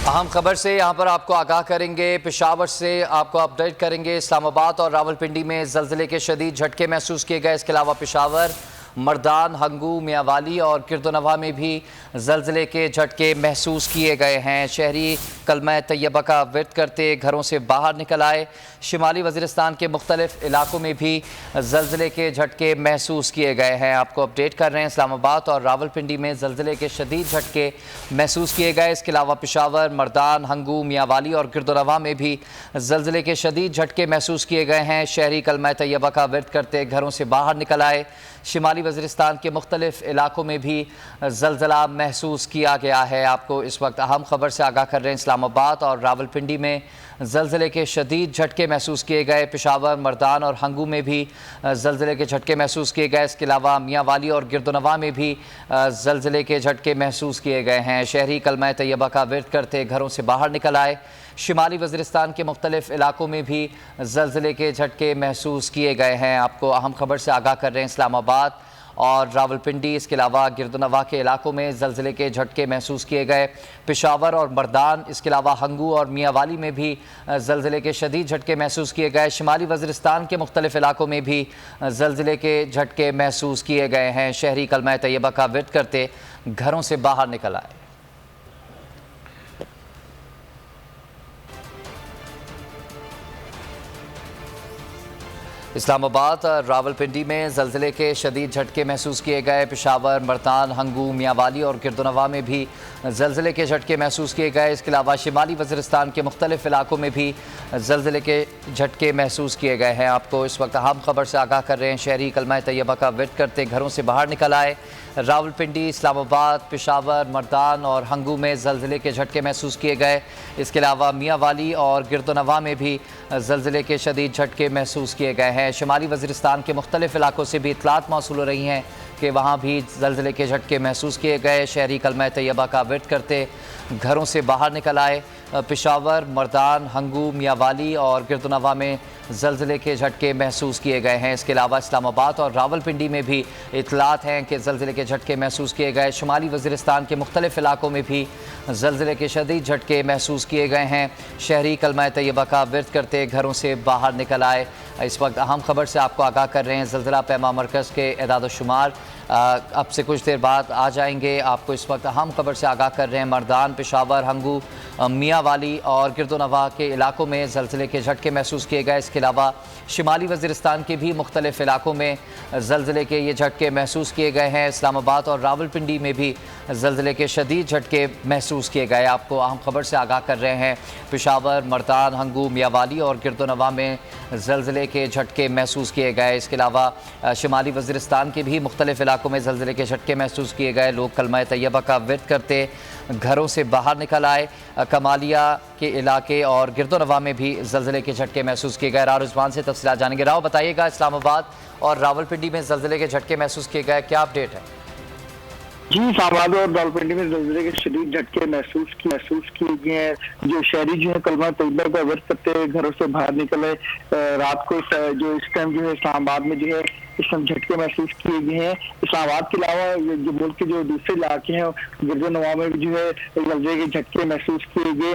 اہم خبر سے یہاں پر آپ کو آگاہ کریں گے، پشاور سے آپ کو اپڈیٹ کریں گے۔ اسلام آباد اور راولپنڈی میں زلزلے کے شدید جھٹکے محسوس کیے گئے۔ اس کے علاوہ پشاور، مردان، ہنگو، میاں والی اور گرد و نواح میں بھی زلزلے کے جھٹکے محسوس کیے گئے ہیں۔ شہری کلمہ طیبہ کا ورد کرتے گھروں سے باہر نکل آئے۔ شمالی وزیرستان کے مختلف علاقوں میں بھی زلزلے کے جھٹکے محسوس کیے گئے ہیں۔ آپ کو اپڈیٹ کر رہے ہیں، اسلام آباد اور راولپنڈی میں زلزلے کے شدید جھٹکے محسوس کیے گئے۔ اس کے علاوہ پشاور، مردان، ہنگو، میاں والی اور گرد و نواح میں بھی زلزلے کے شدید جھٹکے محسوس کیے گئے ہیں۔ شہری کلمہ طیبہ کا ورد کرتے گھروں سے باہر نکل آئے۔ شمالی وزیرستان کے مختلف علاقوں میں بھی زلزلہ محسوس کیا گیا ہے۔ آپ کو اس وقت اہم خبر سے آگاہ کر رہے ہیں، اسلام آباد اور راولپنڈی میں زلزلے کے شدید جھٹکے محسوس کیے گئے۔ پشاور، مردان اور ہنگو میں بھی زلزلے کے جھٹکے محسوس کیے گئے۔ اس کے علاوہ میاں والی اور گرد و نواح میں بھی زلزلے کے جھٹکے محسوس کیے گئے ہیں۔ شہری کلمہ طیبہ کا ورد کرتے گھروں سے باہر نکل آئے۔ شمالی وزیرستان کے مختلف علاقوں میں بھی زلزلے کے جھٹکے محسوس کیے گئے ہیں۔ آپ کو اہم خبر سے آگاہ کر رہے ہیں، اسلام آباد اور راولپنڈی، اس کے علاوہ گرد و نواح کے علاقوں میں زلزلے کے جھٹکے محسوس کیے گئے۔ پشاور اور مردان، اس کے علاوہ ہنگو اور میاں والی میں بھی زلزلے کے شدید جھٹکے محسوس کیے گئے۔ شمالی وزیرستان کے مختلف علاقوں میں بھی زلزلے کے جھٹکے محسوس کیے گئے ہیں۔ شہری کلمہ طیبہ کا ورد کرتے گھروں سے باہر نکل آئے۔ اسلام آباد اور راولپنڈی میں زلزلے کے شدید جھٹکے محسوس کیے گئے۔ پشاور، مردان، ہنگو، میاں والی اور گرد و نواح میں بھی زلزلے کے جھٹکے محسوس کیے گئے۔ اس کے علاوہ شمالی وزیرستان کے مختلف علاقوں میں بھی زلزلے کے جھٹکے محسوس کیے گئے ہیں۔ آپ کو اس وقت اہم خبر سے آگاہ کر رہے ہیں، شہری کلمہ طیبہ کا ورد کرتے گھروں سے باہر نکل آئے۔ راولپنڈی، اسلام آباد، پشاور، مردان اور ہنگو میں زلزلے کے جھٹکے محسوس کیے گئے۔ اس کے علاوہ میاں والی اور گرد و نواح میں بھی زلزلے کے شدید جھٹکے محسوس کیے گئے ہیں۔ شمالی وزیرستان کے مختلف علاقوں سے بھی اطلاعات موصول ہو رہی ہیں کہ وہاں بھی زلزلے کے جھٹکے محسوس کیے گئے۔ شہری کلمہ طیبہ کا ورد کرتے گھروں سے باہر نکل آئے۔ پشاور، مردان، ہنگو، میاں والی اور گرد و نواح میں زلزلے کے جھٹکے محسوس کیے گئے ہیں۔ اس کے علاوہ اسلام آباد اور راولپنڈی میں بھی اطلاعات ہیں کہ زلزلے کے جھٹکے محسوس کیے گئے۔ شمالی وزیرستان کے مختلف علاقوں میں بھی زلزلے کے شدید جھٹکے محسوس کیے گئے ہیں۔ شہری کلمہ طیبہ کا ورد کرتے گھروں سے باہر نکل آئے۔ اس وقت اہم خبر سے آپ کو آگاہ کر رہے ہیں، زلزلہ پیما مرکز کے اعداد و شمار اب سے کچھ دیر بعد آ جائیں گے۔ آپ کو اس وقت اہم خبر سے آگاہ کر رہے ہیں، مردان، پشاور، ہنگو، میاں والی اور گرد و نواح کے علاقوں میں زلزلے کے جھٹکے محسوس کیے گئے۔ اس کے علاوہ شمالی وزیرستان کے بھی مختلف علاقوں میں زلزلے کے یہ جھٹکے محسوس کیے گئے ہیں۔ اسلام آباد اور راولپنڈی میں بھی زلزلے کے شدید جھٹکے محسوس کیے گئے۔ آپ کو اہم خبر سے آگاہ کر رہے ہیں، پشاور، مردان، ہنگو، میاں والی اور گرد و نواح میں زلزلے کے جھٹکے محسوس کیے گئے۔ اس کے علاوہ شمالی وزیرستان کے بھی مختلف علاقوں میں زلزلے کے جھٹکے محسوس کیے گئے۔ لوگ کلمہ طیبہ کا ورد کرتے گھروں سے باہر نکل آئے۔ کمالیہ کے علاقے اور گرد و نواح میں بھی زلزلے کے جھٹکے محسوس کیے گئے۔ راؤ رضوان سے تفصیلات جانیں گے۔ راؤ، بتائیے گا، اسلام آباد اور راولپنڈی میں زلزلے کے جھٹکے محسوس کیے گئے، کیا اپڈیٹ ہے؟ جی، اسلام آباد اور راولپنڈی میں زلزلے کے شدید جھٹکے محسوس کیے گئے ہیں۔ جو شہری جو ہے کلمہ طیبہ کا ورد کرتے گھروں سے باہر نکلے۔ رات کو جو اس ٹائم جو ہے اسلام آباد میں جو ہے اس ٹائم جھٹکے محسوس کیے گئے ہیں۔ اسلام آباد کے علاوہ جو ملک کے جو دوسرے علاقے ہیں، گرد و نواح میں بھی جو ہے زلزلے کے جھٹکے محسوس کیے گئے۔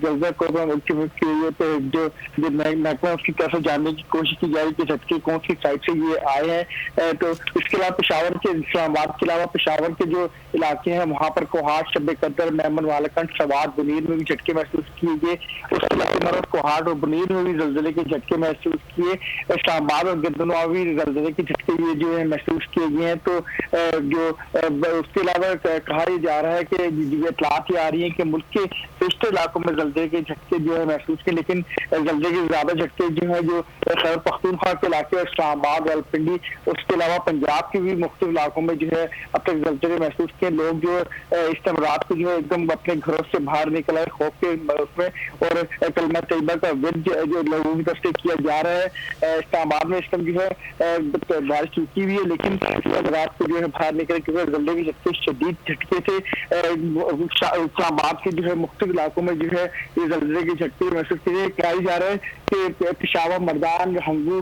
زلزلہ کو جو محکمہ اس کی طرف سے جاننے کی کوشش کی جا رہی کہ جھٹکے کون سی سائڈ سے یہ آئے ہیں۔ تو اس کے علاوہ پشاور کے، اسلام آباد کے علاوہ پشاور کے جو علاقے ہیں وہاں پر کوہاٹ، شب قدر، میمن والا کنڈ، سوات، بنیر میں بھی جھٹکے محسوس کیے گئے۔ اس کے علاوہ مرد، کوہاٹ اور بنیر میں بھی زلزلے کے جھٹکے محسوس کیے۔ اسلام آباد اور گرد و نواح بھی زلزلے کے جھٹکے یہ جو ہے محسوس کیے گئے ہیں۔ تو جو اس کے علاوہ کہا یہ جا رہا ہے کہ یہ اطلاعات یہ آ رہی ہیں کہ ملک کے بیشتر علاقوں میں زلزلے کے جھٹکے جو ہے محسوس کیے، لیکن زلزلے کے زیادہ جھٹکے جو ہے جو خیبر پختونخوا کے علاقے، اسلام آباد، راولپنڈی، اس کے علاوہ پنجاب کے بھی مختلف علاقوں میں جو ہے اب تک زلزلے محسوس کیے۔ لوگ جو اس ٹائم رات کو جو ہے ایک دم اپنے گھروں سے باہر نکل آئے خوف کے میں، اور کلمہ طیبہ کا ورد جو لوگوں کی طرف سے کیا جا رہا ہے۔ اسلام آباد میں اس ٹائم جو ہے بارش رکی ہوئی ہے، لیکن رات کو جو ہے باہر نکلے کیونکہ زلزلے کے جھٹکے شدید جھٹکے تھے۔ اسلام آباد کے جو ہے مختلف علاقوں میں جو ہے یہ زلزلے کے جھٹکے محسوس کیے۔ کہا جا رہا ہے کہ پشاور، مردان، ہنگو،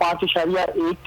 5.1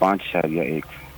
5.1